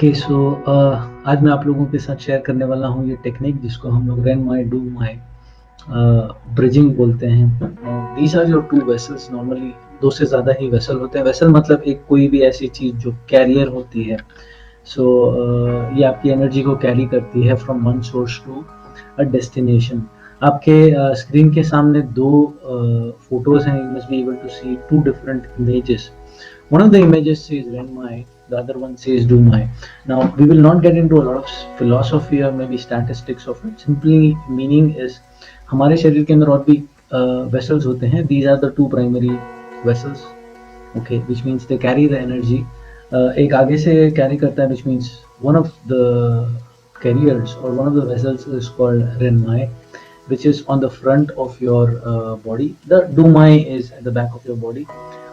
Okay so आज मैं आप लोगों के साथ शेयर करने वाला हूँ ये टेक्निक जिसको हम लोग रेन माई डू माई ब्रिजिंग बोलते हैं। These are your two vessels. Normally दो से ज़्यादा ही वेसल होते हैं। वेसल मतलब एक कोई भी ऐसी चीज़ जो कैरियर होती है। सो ये आपकी एनर्जी को कैरी करती है from one source to a destination. आपके स्क्रीन के सामने दो फोटोज हैं। You must be able to see two different images. One of the images says Renmai, the other one says Dumai. Now, we will not get into a lot of philosophy or maybe statistics of it. Simply meaning is हमारे शरीर के अंदर और भी vessels होते हैं. These are the two primary vessels. Okay, which means they carry the energy. एक आगे से carry करता है, which means one of the carriers or one of the vessels is called Renmai, which is on the front of your body. The Dumai is at the back of your body.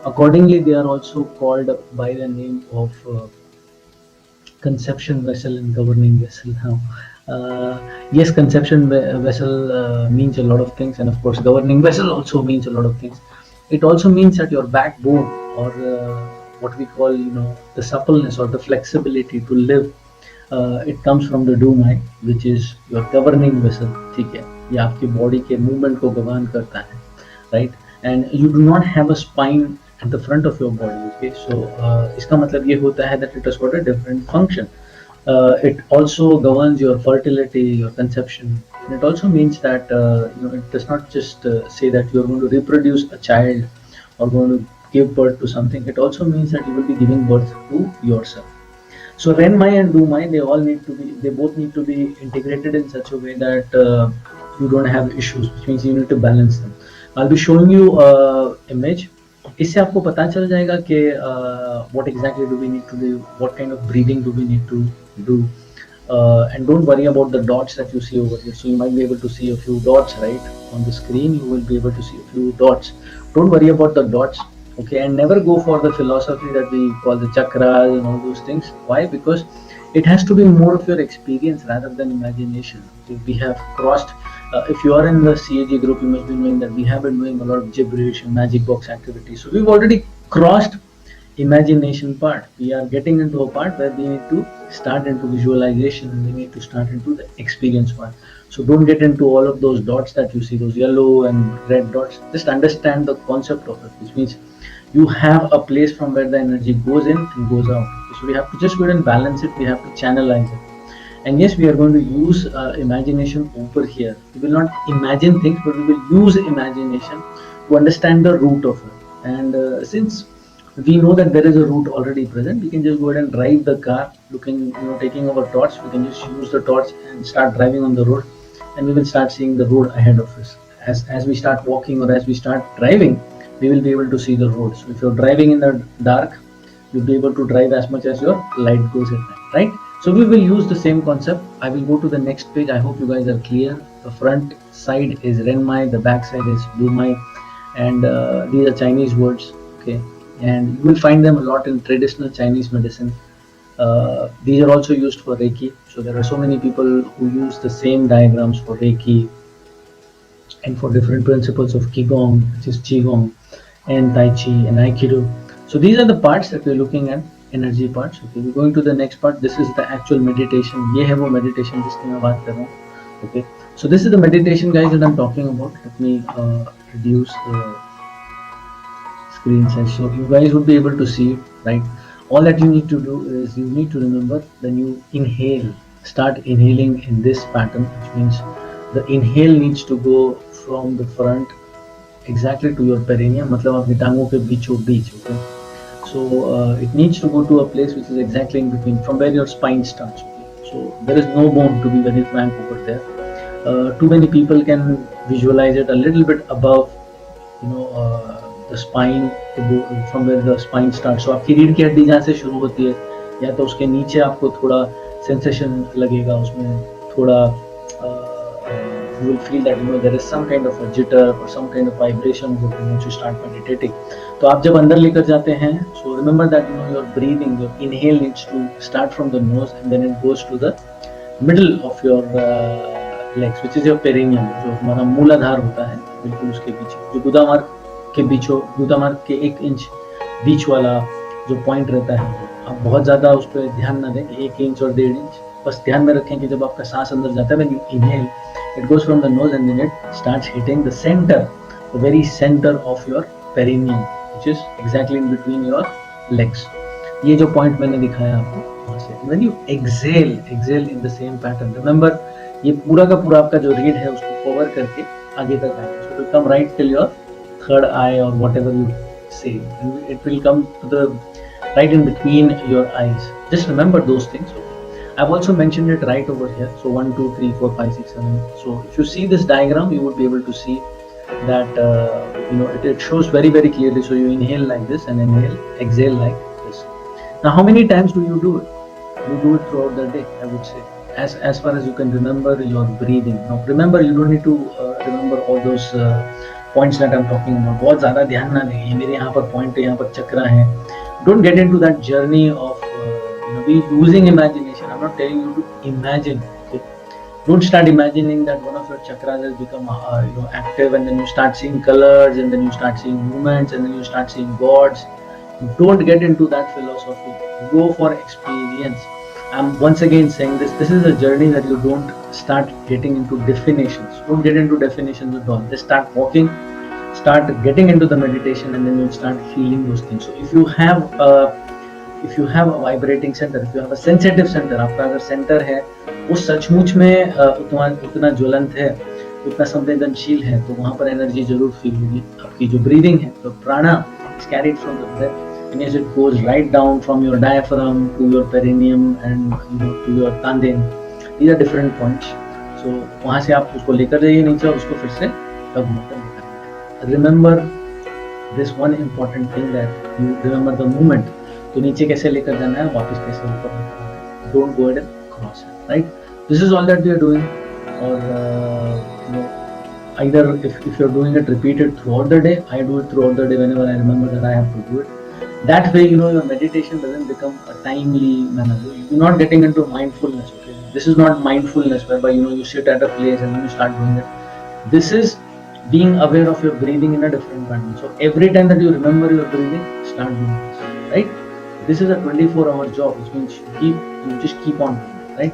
Accordingly, they are also called by the name of conception vessel and governing vessel. Now, yes, conception vessel means a lot of things, and of course, governing vessel also means a lot of things. It also means that your backbone, or what we call, the suppleness or the flexibility to live, it comes from the Dumai, which is your governing vessel. ठीक है, ये आपकी body के movement को govern करता है, right? And you do not have a spine at the front of your body. Okay, so इसका मतलब ये होता है that it has got a different function. It also governs your fertility, your conception, and it also means that it does not just say that you are going to reproduce a child or going to give birth to something. It also means that you will be giving birth to yourself. So Renmai and Dumai, they both need to be integrated in such a way that you don't have issues, which means you need to balance them. I'll be showing you image. इससे आपको पता चल जाएगा कि what exactly do we need to do, what kind of breathing do we need to do, and don't worry about the dots that you see over here. So you might be able to see a few dots right on the screen. You will be able to see a few dots. Don't worry about the dots, okay? And never go for the philosophy that we call the chakras and all those things. Why? Because it has to be more of your experience rather than imagination. We have crossed. If you are in the CAG group, you must be knowing that we have been doing a lot of gibberish and magic box activities. So we've already crossed imagination part. We are getting into a part where we need to start into visualization and we need to start into the experience part. So don't get into all of those dots that you see, those yellow and red dots. Just understand the concept of it, which means you have a place from where the energy goes in and goes out. So we have to just go ahead and balance it. We have to channelize it. And yes, we are going to use imagination over here. We will not imagine things, but we will use imagination to understand the root of it. And since we know that there is a route already present, we can just go ahead and drive the car looking, taking our torch. We can just use the torch and start driving on the road, and we will start seeing the road ahead of us. As we start walking or as we start driving, we will be able to see the road. So if you're driving in the dark, you'll be able to drive as much as your light goes at night, right? So we will use the same concept. I will go to the next page. I hope you guys are clear. The front side is Renmai, the back side is Dumai, and these are Chinese words, okay? And you will find them a lot in traditional Chinese medicine. These are also used for Reiki. So there are so many people who use the same diagrams for Reiki and for different principles of Qigong, which is Qigong, and Tai Chi and Aikido. So these are the parts that we're looking at, energy parts. Okay, we're going to the next part. This is the actual meditation. ये है वो meditation जिसकी मैं बात कर रहा हूँ. Okay, so this is the meditation, guys, that I'm talking about. Let me reduce the screen size so you guys would be able to see it, right? All that you need to do is you need to remember when you inhale, start inhaling in this pattern, which means the inhale needs to go from the front exactly to your perineum, मतलब आपकी टांगों के बीचों बीच, okay? So it needs to go to a place which is exactly in between, from where your spine starts. Okay? So there is no bone, to be very frank, over there. Too many people can visualize it a little bit above, the spine, from where the spine starts. So आपकी रीढ़ की हड्डी जहाँ से शुरू होती है, या तो उसके नीचे आपको थोड़ा सेंसेशन लगेगा, उसमें थोड़ा you will feel that there is some kind of a jitter or some kind of vibration once you start meditating. तो आप जब अंदर लेकर जाते हैं, so remember that your breathing, your inhale needs to start from the nose and then it goes to the middle of your legs, which is your perineum, जो हमारा मूलाधार होता है, बिल्कुल उसके पीछे, जो गुदामार्ग के 1 इंच बीच वाला जो पॉइंट रहता है आप बहुत ज़्यादा उस पर ध्यान ना दें, 1 इंच और 1.5 इंच, बस ध्यान में रखें कि जब आपका सांस अंदर जाता है, when you inhale, it goes from the nose and then it starts hitting the center, the very center of your perineum, which is exactly in between your legs. ये जो पॉइंट मैंने दिखाया आपको वहाँ से, when you exhale in the same pattern, remember ये पूरा का पूरा आपका जो रीड है उसको कवर करके आगे तक आएगा, so it will come right till your third eye or whatever you say, and it will come to the right in between your eyes. Just remember those things. I've also mentioned it right over here. So 1, 2, 3, 4, 5, 6, 7. So if you see this diagram, you would be able to see that it shows very clearly. So you inhale like this and inhale, exhale like this. Now, how many times do you do it? You do it throughout the day, I would say. As far as you can remember your breathing. Now, remember you don't need to remember all those points that I'm talking about. बहुत ज़्यादा ध्यान ना दें, मेरे यहाँ पर point है, यहाँ पर चक्रा है. Don't get into that journey of be using imagination. I'm not telling you to imagine. Okay? Don't start imagining that one of your chakras has become active, and then you start seeing colors, and then you start seeing movements, and then you start seeing gods. Don't get into that philosophy. Go for experience. I'm once again saying this. This is a journey that you don't start getting into definitions. Don't get into definitions at all. Just start walking, start getting into the meditation, and then you'll start feeling those things. So if you have a vibrating center, if you have a sensitive center, आपका अगर centre है वो सचमुच में उतना ज्वलंत है, उतना संवेदनशील है, तो वहाँ पर एनर्जी जरूर फील होगी. आपकी जो ब्रीदिंग है, तो प्राणा is carried from the breath, and as it goes right down from your diaphragm to your perineum and to your tanden. These are different points. So वहाँ से आप उसको लेकर जाइए नीचे, उसको फिर से तब लेकर. Remember this one important thing, that you remember the movement. तो नीचे कैसे लेकर जाना है, वापस कैसे ऊपर लेकर जाना है. Don't go ahead and cross it, right? This is all that we are doing. Or either if you're doing it repeated throughout the day, I do it throughout the day whenever I remember that I have to do it. That way, your meditation doesn't become a timely manner. You're not getting into mindfulness. Okay? This is not mindfulness whereby you sit at a place and then you start doing it. This is being aware of your breathing in a different pattern. So every time that you remember your breathing, start doing this, right? This is a 24-hour job, which means you just keep on doing it, right?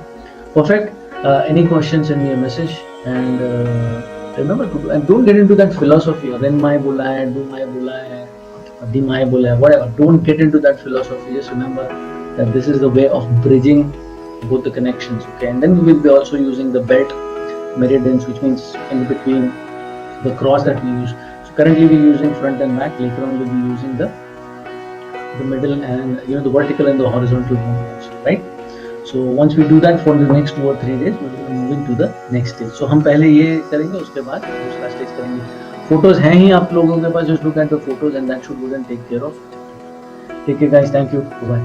Perfect. Any questions, send me a message, and remember to do, and don't get into that philosophy. Then my bola hai, do my bola hai, di my bola hai, whatever. Don't get into that philosophy. Just remember that this is the way of bridging both the connections. Okay, and then we will be also using the belt meridians, which means in between the cross that we use. So currently we're using front and back. Later on we'll be using the middle and the vertical and the horizontal movements, right? So once we do that for the next 2 or 3 days, we will be moving to the next stage. So हम पहले ये करेंगे, उसके बाद दूसरा stage करेंगे. Photos हैं ही आप लोगों के पास, just look at the photos and that should go and take care of. Take care guys, thank you, bye.